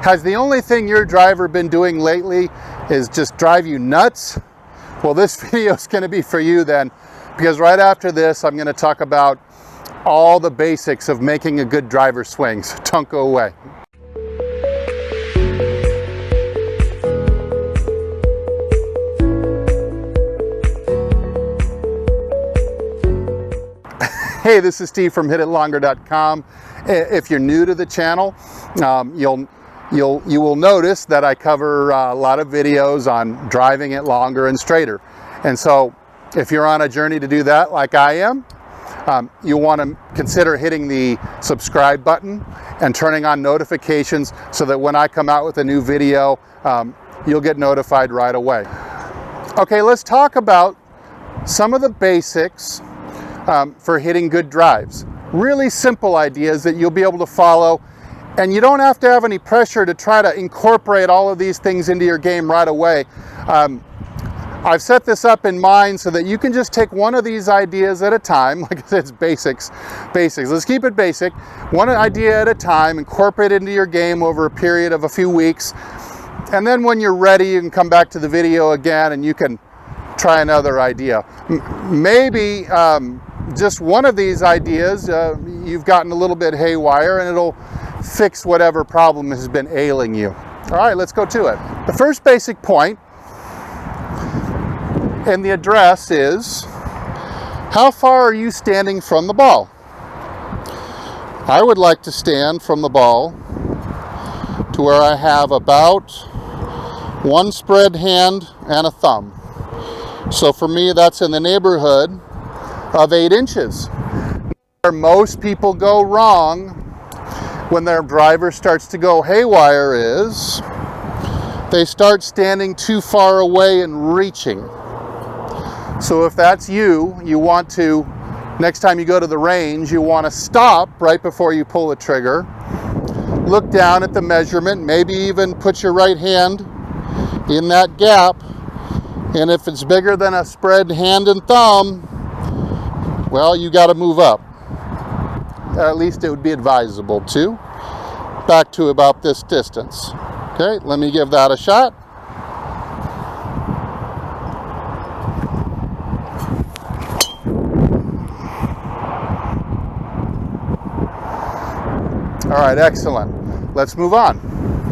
Has the only thing your driver been doing lately is just drive you nuts? Well, this video is going to be for you then, because right after this, I'm going to talk about all the basics of making a good driver swing. So don't go away. Hey, this is Steve from HitItLonger.com. If you're new to the channel, you will notice that I cover a lot of videos on driving it longer and straighter. And so if you're on a journey to do that like I am, you'll want to consider hitting the subscribe button and turning on notifications so that when I come out with a new video, you'll get notified right away. Okay, let's talk about some of the basics for hitting good drives. Really simple ideas that you'll be able to follow, and you don't have to have any pressure to try to incorporate all of these things into your game right away. I've set this up in mind so that you can just take one of these ideas at a time. Like I said, it's basics. Let's keep it basic. One idea at a time, incorporate it into your game over a period of a few weeks. And then when you're ready, you can come back to the video again and you can try another idea. Maybe just one of these ideas, you've gotten a little bit haywire and it'll fix whatever problem has been ailing you. All right, let's go to it. The first basic point in the address is, how far are you standing from the ball? I would like to stand from the ball to where I have about one spread hand and a thumb. So for me, that's in the neighborhood of 8 inches. Where most people go wrong when their driver starts to go haywire is they start standing too far away and reaching. So if that's you want to, next time you go to the range, you want to stop right before you pull the trigger, look down at the measurement, maybe even put your right hand in that gap, and if it's bigger than a spread hand and thumb, well, you got to move up. At least it would be advisable to. Back to about this distance. Okay, let me give that a shot. All right, excellent. Let's move on.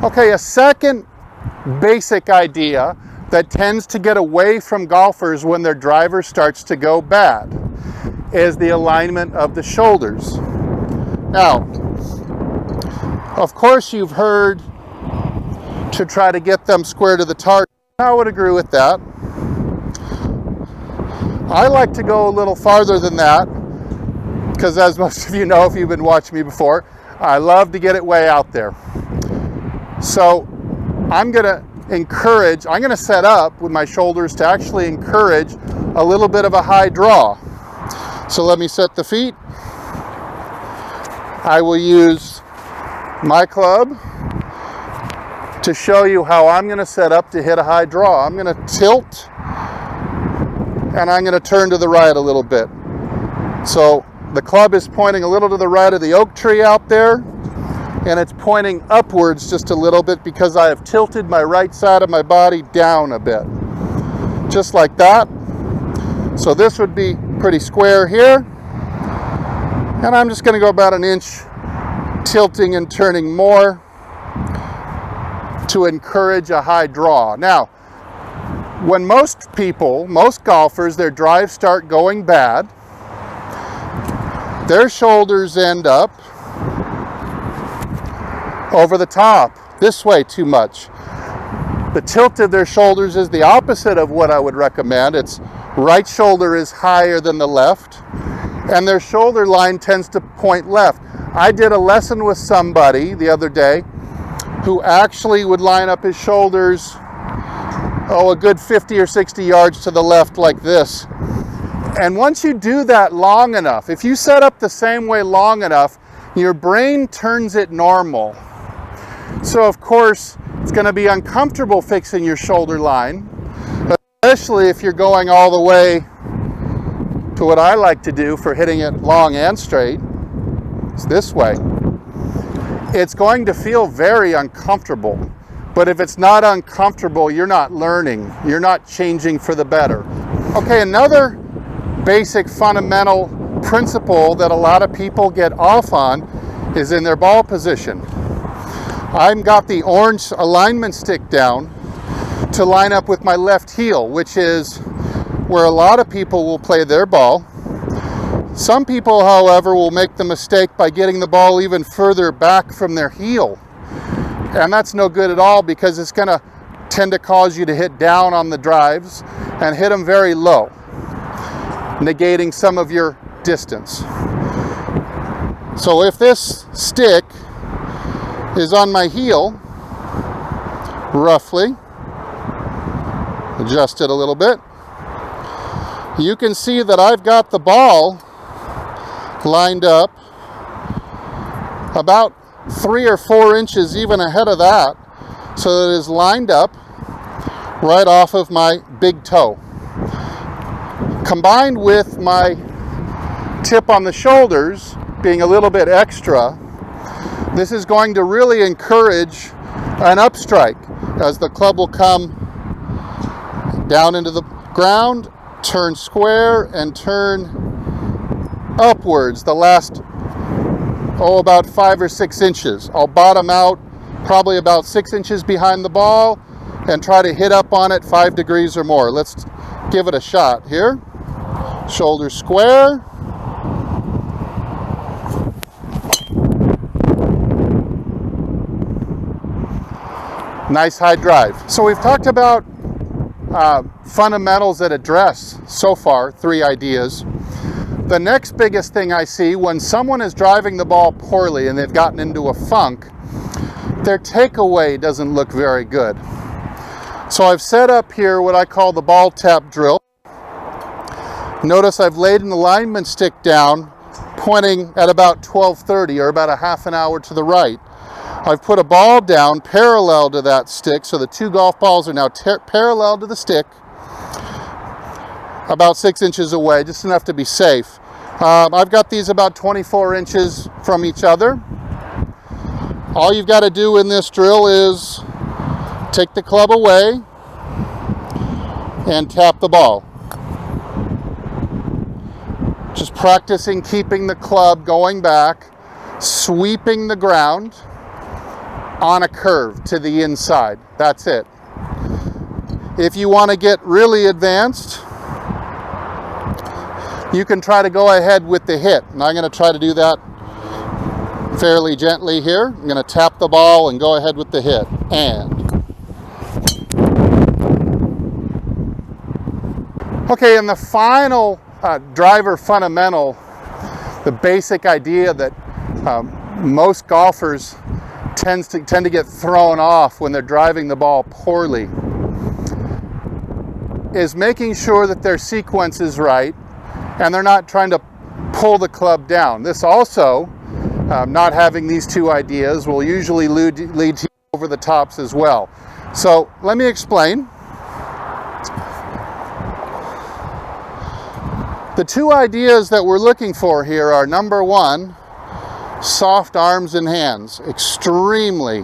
Okay, a second basic idea that tends to get away from golfers when their driver starts to go bad is the alignment of the shoulders. Now, of course you've heard to try to get them square to the target. I would agree with that. I like to go a little farther than that, because as most of you know, if you've been watching me before, I love to get it way out there. So I'm going to set up with my shoulders to actually encourage a little bit of a high draw. So let me set the feet. I will use my club to show you how I'm going to set up to hit a high draw. I'm going to tilt and I'm going to turn to the right a little bit. So the club is pointing a little to the right of the oak tree out there, and it's pointing upwards just a little bit because I have tilted my right side of my body down a bit. Just like that. So this would be pretty square here. And I'm just going to go about an inch, tilting and turning more to encourage a high draw. Now, when most golfers, their drives start going bad, their shoulders end up over the top, this way too much. The tilt of their shoulders is the opposite of what I would recommend. It's right shoulder is higher than the left, and their shoulder line tends to point left. I did a lesson with somebody the other day who actually would line up his shoulders, a good 50 or 60 yards to the left like this. And once you do that long enough, if you set up the same way long enough, your brain turns it normal. So of course, it's going to be uncomfortable fixing your shoulder line, especially if you're going all the way to what I like to do for hitting it long and straight. It's this way. it's going to feel very uncomfortable. But if it's not uncomfortable, you're not learning. You're not changing for the better. Okay, another basic fundamental principle that a lot of people get off on is in their ball position. I've got the orange alignment stick down to line up with my left heel, which is where a lot of people will play their ball. Some people, however, will make the mistake by getting the ball even further back from their heel. And that's no good at all, because it's going to tend to cause you to hit down on the drives and hit them very low, negating some of your distance. So if this stick is on my heel, roughly, adjust it a little bit, you can see that I've got the ball lined up about 3 or 4 inches even ahead of that, so that it is lined up right off of my big toe. Combined with my tip on the shoulders being a little bit extra, this is going to really encourage an upstrike, as the club will come down into the ground, turn square, and turn upwards the last, about 5 or 6 inches. I'll bottom out probably about 6 inches behind the ball and try to hit up on it 5 degrees or more. Let's give it a shot here. Shoulder square. Nice high drive. So we've talked about fundamentals that address so far 3 ideas. The next biggest thing I see when someone is driving the ball poorly and they've gotten into a funk, their takeaway doesn't look very good. So I've set up here what I call the ball tap drill. Notice I've laid an alignment stick down pointing at about 12:30, or about a half an hour to the right. I've put a ball down parallel to that stick, so the 2 golf balls are now parallel to the stick, about 6 inches away, just enough to be safe. I've got these about 24 inches from each other. All you've got to do in this drill is take the club away and tap the ball. Just practicing keeping the club going back, sweeping the ground on a curve to the inside. That's it. If you want to get really advanced, you can try to go ahead with the hit. And I'm going to try to do that fairly gently here. I'm going to tap the ball and go ahead with the hit. Okay, and the final driver fundamental, the basic idea that most golfers tend to get thrown off when they're driving the ball poorly, is making sure that their sequence is right and they're not trying to pull the club down. This also, not having these 2 ideas, will usually lead to over the tops as well. So let me explain. The 2 ideas that we're looking for here are, number 1, soft arms and hands, extremely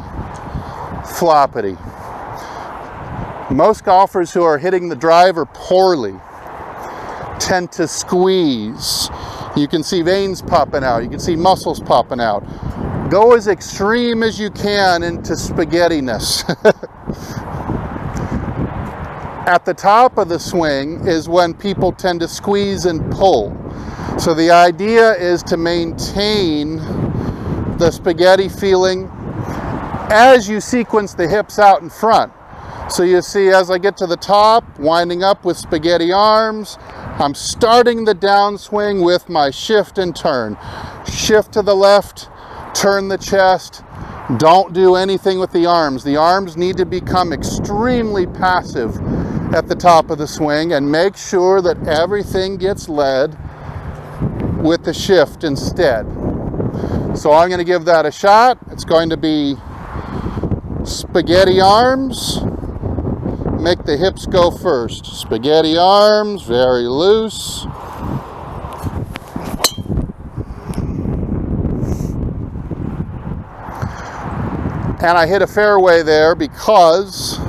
floppity. Most golfers who are hitting the driver poorly tend to squeeze. You can see veins popping out, you can see muscles popping out. Go as extreme as you can into spaghettiness. At the top of the swing is when people tend to squeeze and pull. So the idea is to maintain the spaghetti feeling as you sequence the hips out in front. So you see, as I get to the top, winding up with spaghetti arms, I'm starting the downswing with my shift and turn. Shift to the left, turn the chest. Don't do anything with the arms. The arms need to become extremely passive at the top of the swing, and make sure that everything gets led with the shift instead. So I'm going to give that a shot. It's going to be spaghetti arms. Make the hips go first. Spaghetti arms, very loose. And I hit a fairway there because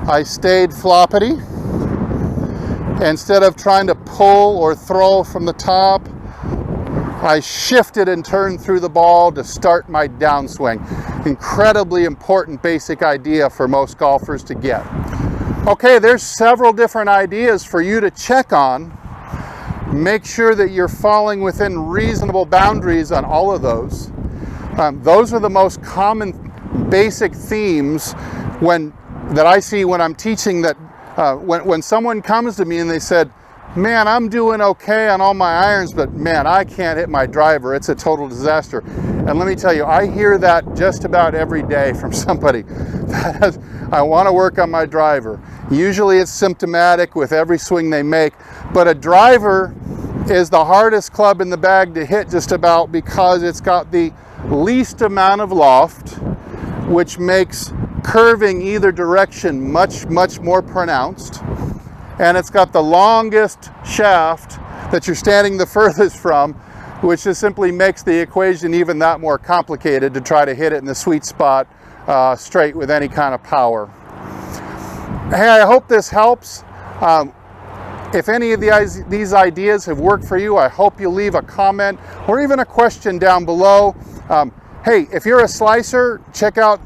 I stayed floppity. Instead of trying to pull or throw from the top, I shifted and turned through the ball to start my downswing. Incredibly important basic idea for most golfers to get. Okay, there's several different ideas for you to check on. Make sure that you're falling within reasonable boundaries on all of those. Those are the most common basic themes that I see when I'm teaching, that when someone comes to me and they said, man, I'm doing okay on all my irons, but man, I can't hit my driver. It's a total disaster. And let me tell you, I hear that just about every day from somebody that has, I want to work on my driver. Usually it's symptomatic with every swing they make, but a driver is the hardest club in the bag to hit just about, because it's got the least amount of loft, which makes curving either direction much more pronounced. And it's got the longest shaft that you're standing the furthest from, which just simply makes the equation even that more complicated to try to hit it in the sweet spot straight with any kind of power. Hey, I hope this helps. If any of these ideas have worked for you, I hope you leave a comment or even a question down below. Hey, if you're a slicer, check out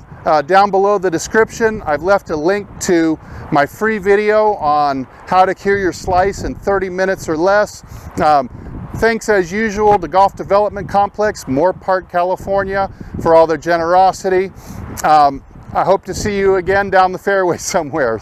down below the description. I've left a link to my free video on how to cure your slice in 30 minutes or less. Thanks as usual to Golf Development Complex, Moore Park, California, for all their generosity. I hope to see you again down the fairway somewhere.